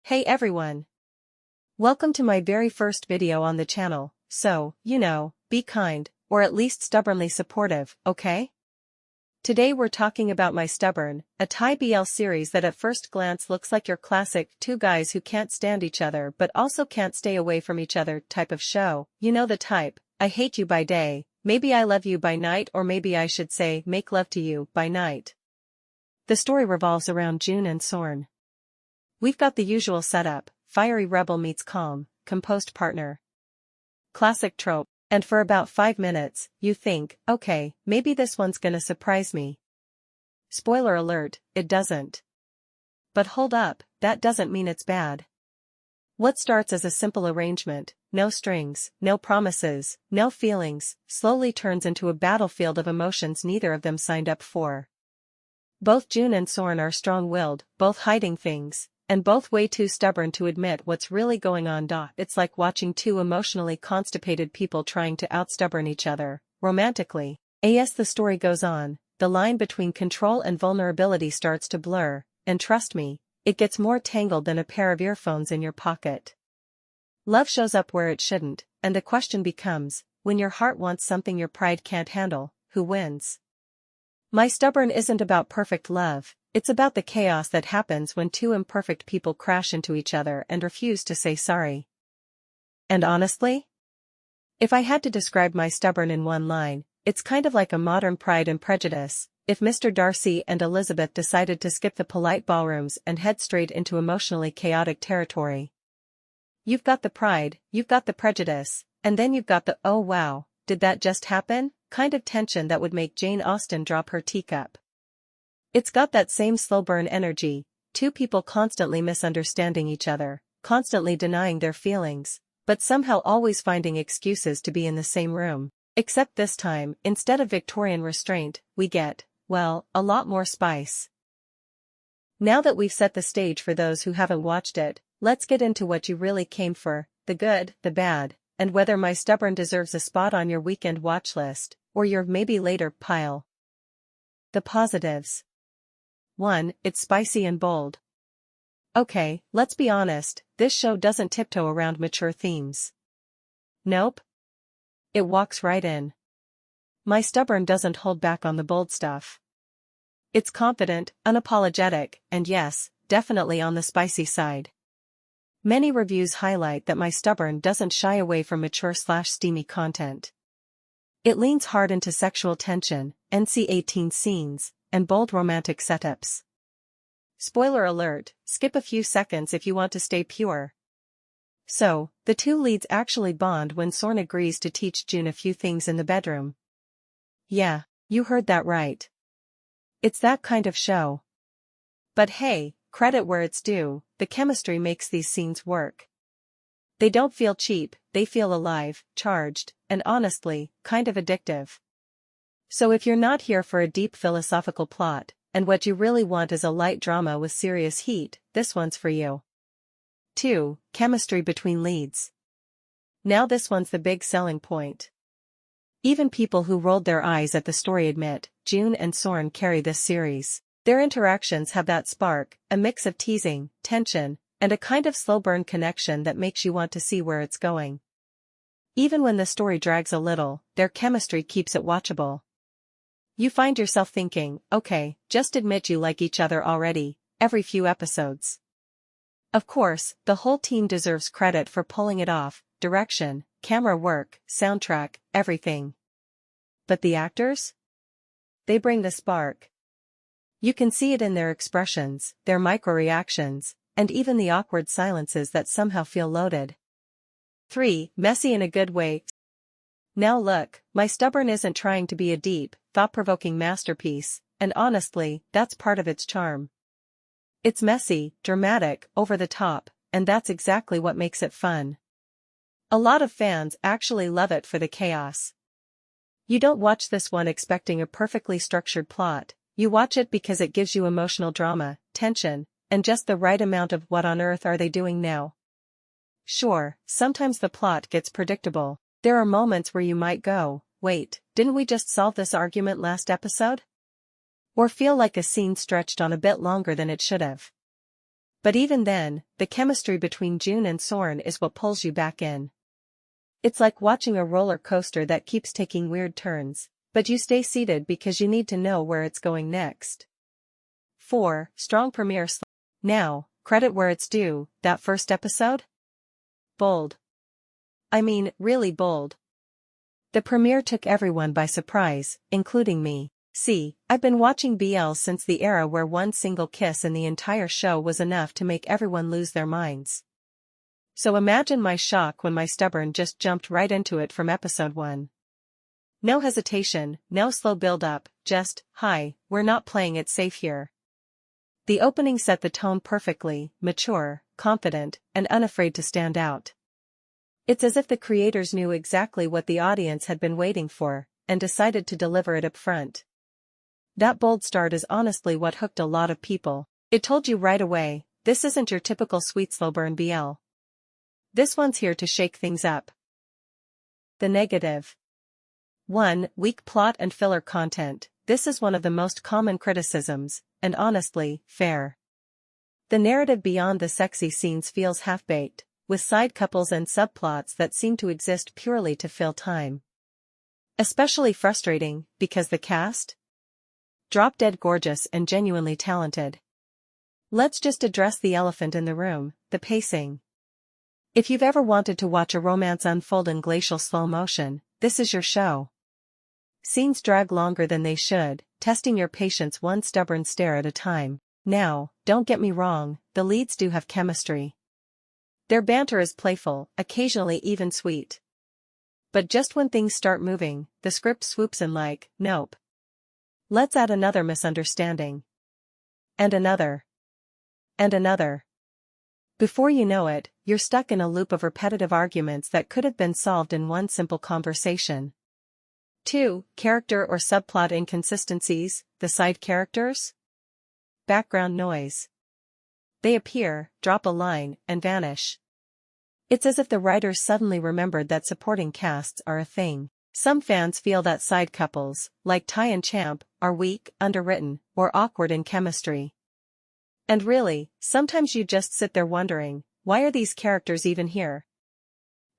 Hey everyone! Welcome to my very first video on the channel, so, be kind, or at least stubbornly supportive, okay? Today we're talking about My Stubborn, a Thai BL series that at first glance looks like your classic two guys who can't stand each other but also can't stay away from each other type of show. You know the type, I hate you by day, maybe I love you by night, or maybe I should say make love to you by night. The story revolves around June and Sorn. We've got the usual setup, fiery rebel meets calm, composed partner. Classic trope, and for about 5 minutes, you think, okay, maybe this one's gonna surprise me. Spoiler alert, it doesn't. But hold up, that doesn't mean it's bad. What starts as a simple arrangement, no strings, no promises, no feelings, slowly turns into a battlefield of emotions neither of them signed up for. Both June and Sorn are strong-willed, both hiding things, and both way too stubborn to admit what's really going on. It's like watching two emotionally constipated people trying to outstubborn each other, romantically. As the story goes on, the line between control and vulnerability starts to blur, and trust me, it gets more tangled than a pair of earphones in your pocket. Love shows up where it shouldn't, and the question becomes, when your heart wants something your pride can't handle, who wins? My Stubborn isn't about perfect love, it's about the chaos that happens when two imperfect people crash into each other and refuse to say sorry. And honestly? If I had to describe My Stubborn in one line, it's kind of like a modern Pride and Prejudice, if Mr. Darcy and Elizabeth decided to skip the polite ballrooms and head straight into emotionally chaotic territory. You've got the pride, you've got the prejudice, and then you've got the oh wow, did that just happen? Kind of tension that would make Jane Austen drop her teacup. It's got that same slow burn energy, two people constantly misunderstanding each other, constantly denying their feelings, but somehow always finding excuses to be in the same room. Except this time, instead of Victorian restraint, we get, well, a lot more spice. Now that we've set the stage for those who haven't watched it, let's get into what you really came for, the good, the bad, and whether My Stubborn deserves a spot on your weekend watch list, or your maybe later pile. The positives. 1. It's spicy and bold. Okay, let's be honest, this show doesn't tiptoe around mature themes. Nope. It walks right in. My Stubborn doesn't hold back on the bold stuff. It's confident, unapologetic, and yes, definitely on the spicy side. Many reviews highlight that My Stubborn doesn't shy away from mature/steamy content. It leans hard into sexual tension, NC-18 scenes, and bold romantic setups. Spoiler alert, skip a few seconds if you want to stay pure. So, the two leads actually bond when Sorn agrees to teach June a few things in the bedroom. Yeah, you heard that right. It's that kind of show. But hey, credit where it's due, the chemistry makes these scenes work. They don't feel cheap, they feel alive, charged, and honestly, kind of addictive. So if you're not here for a deep philosophical plot, and what you really want is a light drama with serious heat, this one's for you. 2. Chemistry between leads. Now this one's the big selling point. Even people who rolled their eyes at the story admit, June and Sorn carry this series. Their interactions have that spark, a mix of teasing, tension, and a kind of slow burn connection that makes you want to see where it's going. Even when the story drags a little, their chemistry keeps it watchable. You find yourself thinking, okay, just admit you like each other already, every few episodes. Of course, the whole team deserves credit for pulling it off, direction, camera work, soundtrack, everything. But the actors? They bring the spark. You can see it in their expressions, their micro-reactions, and even the awkward silences that somehow feel loaded. 3. Messy in a good way. Now look, My Stubborn isn't trying to be a deep, thought-provoking masterpiece, and honestly, that's part of its charm. It's messy, dramatic, over the top, and that's exactly what makes it fun. A lot of fans actually love it for the chaos. You don't watch this one expecting a perfectly structured plot, you watch it because it gives you emotional drama, tension, and just the right amount of what on earth are they doing now. Sure, sometimes the plot gets predictable. There are moments where you might go, wait, didn't we just solve this argument last episode? Or feel like a scene stretched on a bit longer than it should have. But even then, the chemistry between June and Soren is what pulls you back in. It's like watching a roller coaster that keeps taking weird turns, but you stay seated because you need to know where it's going next. 4. Strong premiere. Now, credit where it's due, that first episode? Bold. I mean, really bold. The premiere took everyone by surprise, including me. See, I've been watching BL since the era where one single kiss in the entire show was enough to make everyone lose their minds. So imagine my shock when my stubborn just jumped right into it from episode 1. No hesitation, no slow build-up, just, hi, we're not playing it safe here. The opening set the tone perfectly, mature, confident, and unafraid to stand out. It's as if the creators knew exactly what the audience had been waiting for, and decided to deliver it up front. That bold start is honestly what hooked a lot of people. It told you right away, this isn't your typical sweet slow burn BL. This one's here to shake things up. The negative. 1. Weak plot and filler content. This is one of the most common criticisms, and honestly, fair. The narrative beyond the sexy scenes feels half-baked, with side couples and subplots that seem to exist purely to fill time. Especially frustrating, because the cast? Drop-dead gorgeous and genuinely talented. Let's just address the elephant in the room, the pacing. If you've ever wanted to watch a romance unfold in glacial slow motion, this is your show. Scenes drag longer than they should, testing your patience one stubborn stare at a time. Now, don't get me wrong, the leads do have chemistry. Their banter is playful, occasionally even sweet. But just when things start moving, the script swoops in like, nope. Let's add another misunderstanding. And another. And another. Before you know it, you're stuck in a loop of repetitive arguments that could have been solved in one simple conversation. 2. Character or subplot inconsistencies, the side characters? Background noise. They appear, drop a line, and vanish. It's as if the writers suddenly remembered that supporting casts are a thing. Some fans feel that side couples, like Ty and Champ, are weak, underwritten, or awkward in chemistry. And really, sometimes you just sit there wondering, why are these characters even here?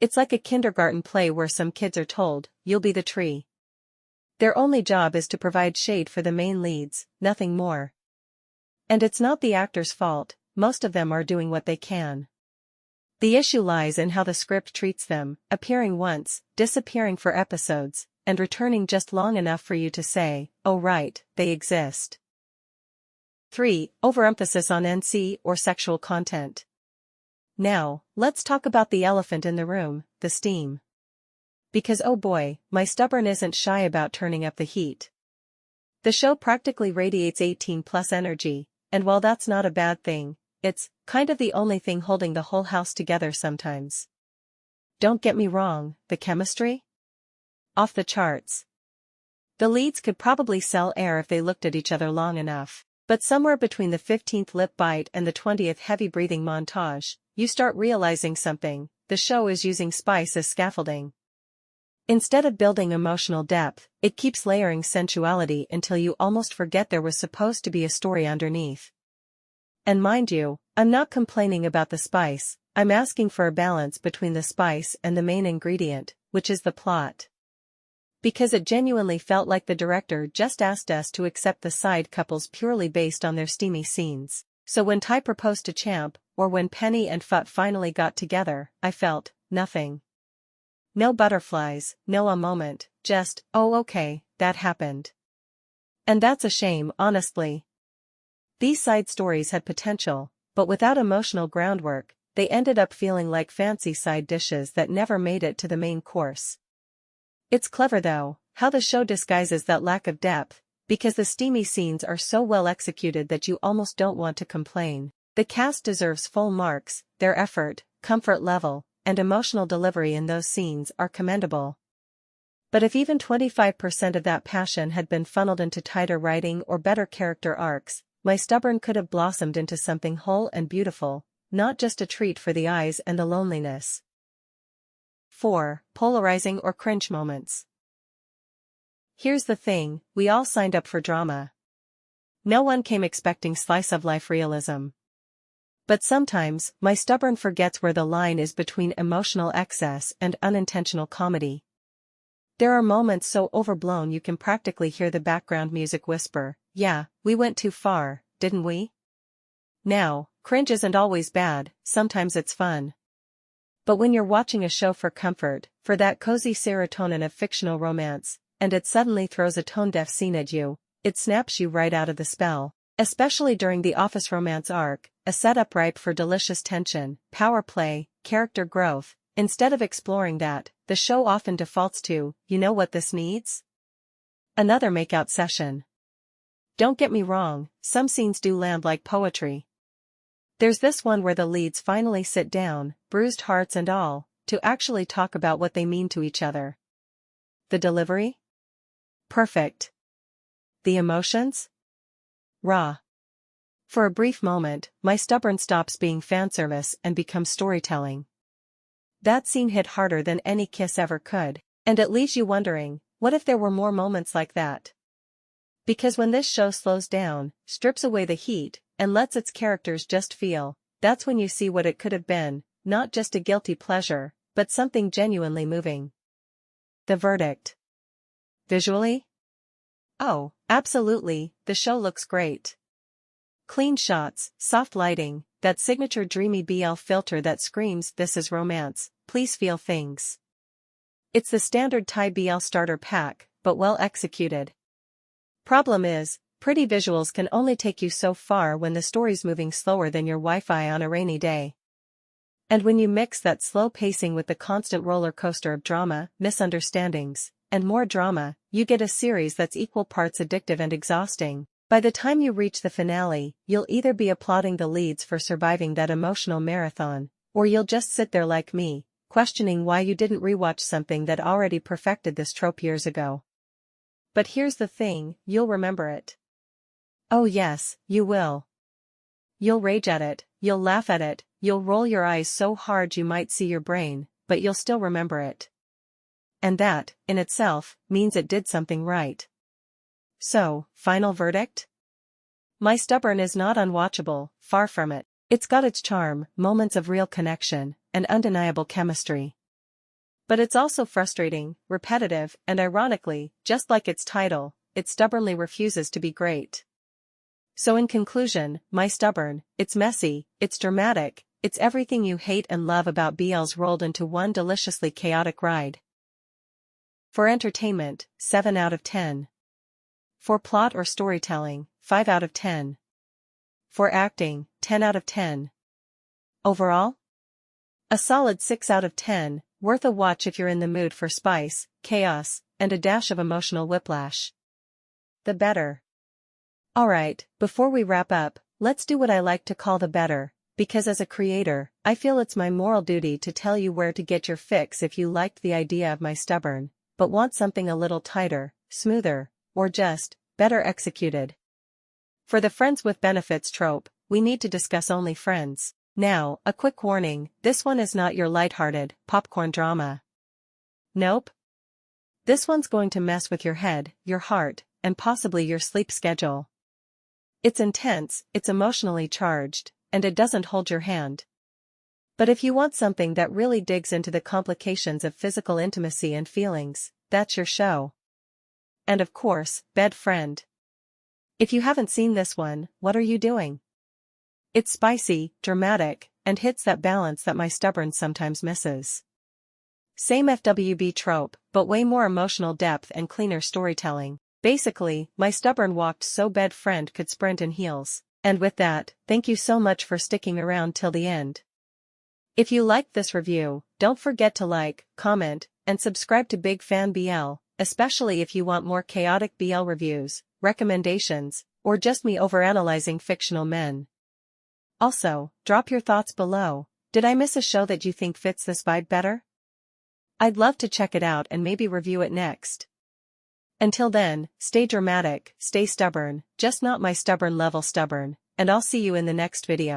It's like a kindergarten play where some kids are told, you'll be the tree. Their only job is to provide shade for the main leads, nothing more. And it's not the actor's fault, most of them are doing what they can. The issue lies in how the script treats them, appearing once, disappearing for episodes, and returning just long enough for you to say, oh right, they exist. 3. Overemphasis on NC or sexual content. Now, let's talk about the elephant in the room, the steam. Because oh boy, my stubborn isn't shy about turning up the heat. The show practically radiates 18+ energy, and while that's not a bad thing, it's kind of the only thing holding the whole house together sometimes. Don't get me wrong, the chemistry? Off the charts. The leads could probably sell air if they looked at each other long enough. But somewhere between the 15th lip bite and the 20th heavy breathing montage, you start realizing something, the show is using spice as scaffolding. Instead of building emotional depth, it keeps layering sensuality until you almost forget there was supposed to be a story underneath. And mind you, I'm not complaining about the spice, I'm asking for a balance between the spice and the main ingredient, which is the plot. Because it genuinely felt like the director just asked us to accept the side couples purely based on their steamy scenes. So when Ty proposed to Champ, or when Penny and Fut finally got together, I felt nothing. No butterflies, no a moment, just, oh okay, that happened. And that's a shame, honestly. These side stories had potential, but without emotional groundwork, they ended up feeling like fancy side dishes that never made it to the main course. It's clever though, how the show disguises that lack of depth, because the steamy scenes are so well executed that you almost don't want to complain. The cast deserves full marks, their effort, comfort level, and emotional delivery in those scenes are commendable. But if even 25% of that passion had been funneled into tighter writing or better character arcs, my stubborn could have blossomed into something whole and beautiful, not just a treat for the eyes and the loneliness. 4. Polarizing or cringe moments. Here's the thing, we all signed up for drama. No one came expecting slice-of-life realism. But sometimes, my stubborn forgets where the line is between emotional excess and unintentional comedy. There are moments so overblown you can practically hear the background music whisper, "Yeah, we went too far, didn't we?" Now, cringe isn't always bad, sometimes it's fun. But when you're watching a show for comfort, for that cozy serotonin of fictional romance, and it suddenly throws a tone-deaf scene at you, it snaps you right out of the spell. Especially during the office romance arc, a setup ripe for delicious tension, power play, character growth. Instead of exploring that, the show often defaults to, you know what this needs? Another makeout session. Don't get me wrong, some scenes do land like poetry. There's this one where the leads finally sit down, bruised hearts and all, to actually talk about what they mean to each other. The delivery? Perfect. The emotions? Raw. For a brief moment, my stubborn stops being fanservice and becomes storytelling. That scene hit harder than any kiss ever could, and it leaves you wondering, what if there were more moments like that? Because when this show slows down, strips away the heat, and lets its characters just feel, that's when you see what it could have been, not just a guilty pleasure, but something genuinely moving. The verdict. Visually? Oh, absolutely, the show looks great. Clean shots, soft lighting, that signature dreamy BL filter that screams "this is romance, please feel things." It's the standard Thai BL starter pack, but well executed. Problem is, pretty visuals can only take you so far when the story's moving slower than your Wi-Fi on a rainy day. And when you mix that slow pacing with the constant roller coaster of drama, misunderstandings, and more drama, you get a series that's equal parts addictive and exhausting. By the time you reach the finale, you'll either be applauding the leads for surviving that emotional marathon, or you'll just sit there like me, questioning why you didn't rewatch something that already perfected this trope years ago. But here's the thing, you'll remember it. Oh yes, you will. You'll rage at it, you'll laugh at it, you'll roll your eyes so hard you might see your brain, but you'll still remember it. And that, in itself, means it did something right. So, final verdict? My Stubborn is not unwatchable, far from it. It's got its charm, moments of real connection, and undeniable chemistry. But it's also frustrating, repetitive, and ironically, just like its title, it stubbornly refuses to be great. So in conclusion, My Stubborn, it's messy, it's dramatic, it's everything you hate and love about BLs rolled into one deliciously chaotic ride. For entertainment, 7 out of 10. For plot or storytelling, 5 out of 10. For acting, 10 out of 10. Overall? A solid 6 out of 10, worth a watch if you're in the mood for spice, chaos, and a dash of emotional whiplash. The better. Alright, before we wrap up, let's do what I like to call the better, because as a creator, I feel it's my moral duty to tell you where to get your fix if you liked the idea of My Stubborn, but want something a little tighter, smoother, or just, better executed. For the friends with benefits trope, we need to discuss only Friends. Now, a quick warning, this one is not your lighthearted, popcorn drama. Nope. This one's going to mess with your head, your heart, and possibly your sleep schedule. It's intense, it's emotionally charged, and it doesn't hold your hand. But if you want something that really digs into the complications of physical intimacy and feelings, that's your show. And of course, Bed Friend. If you haven't seen this one, what are you doing? It's spicy, dramatic, and hits that balance that My Stubborn sometimes misses. Same FWB trope, but way more emotional depth and cleaner storytelling. Basically, My Stubborn walked so Bed Friend could sprint in heels. And with that, thank you so much for sticking around till the end. If you liked this review, don't forget to like, comment, and subscribe to Big Fan BL, especially if you want more chaotic BL reviews, recommendations, or just me overanalyzing fictional men. Also, drop your thoughts below. Did I miss a show that you think fits this vibe better? I'd love to check it out and maybe review it next. Until then, stay dramatic, stay stubborn, just not My Stubborn level stubborn, and I'll see you in the next video.